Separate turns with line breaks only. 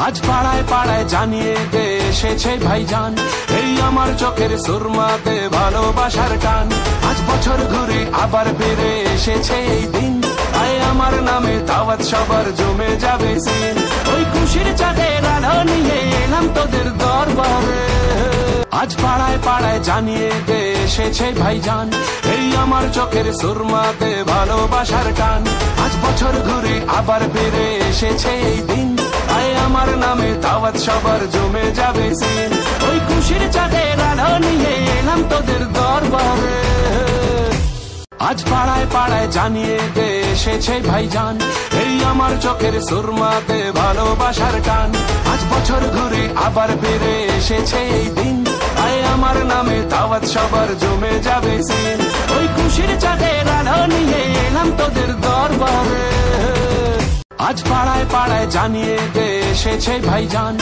আজ পাড়ায় পাড়ায় জানিয়ে দে এসেছে ভাইজান, এই আমার চোখের সুরমাতে ভালোবাসার টান। আজ বছর ঘুরে আবার ফিরে এসেছে এই দিন, আয় আমার নামে দাওয়াত সবার জমে যাবে সিন। ওই খুশির চাঁদের আলো নিয়ে এলাম তোদের দরবারে। আজ পাড়ায় পাড়ায় জানিয়ে দে এসেছে ভাইজান, এই আমার চোখের সুরমাতে ভালোবাসার টান। আজ বছর ঘুরে আবার ফিরে এসেছে এই দিন, আয় আমার নামে দাওয়াত সবার জমে যাবে সিন। ওই খুশির চাঁদের আলো নিয়ে এলাম তোদের দরবারে। আজ পাড়ায় পাড়ায় জানিয়ে দে এসেছে ভাইজান, এই আমার চোখের সুরমাতে ভালোবাসার টান। আজ বছর ঘুরে আবার ফিরে এসেছে এই দিন, আয় আমার নামে দাওয়াত সবার জমে যাবে সিন। ওই খুশির চাঁদের আলো নিয়ে এলাম তোদের দরবারে। আজ পাড়ায় পাড়ায় জানিয়ে দে এসেছে ভাইজান।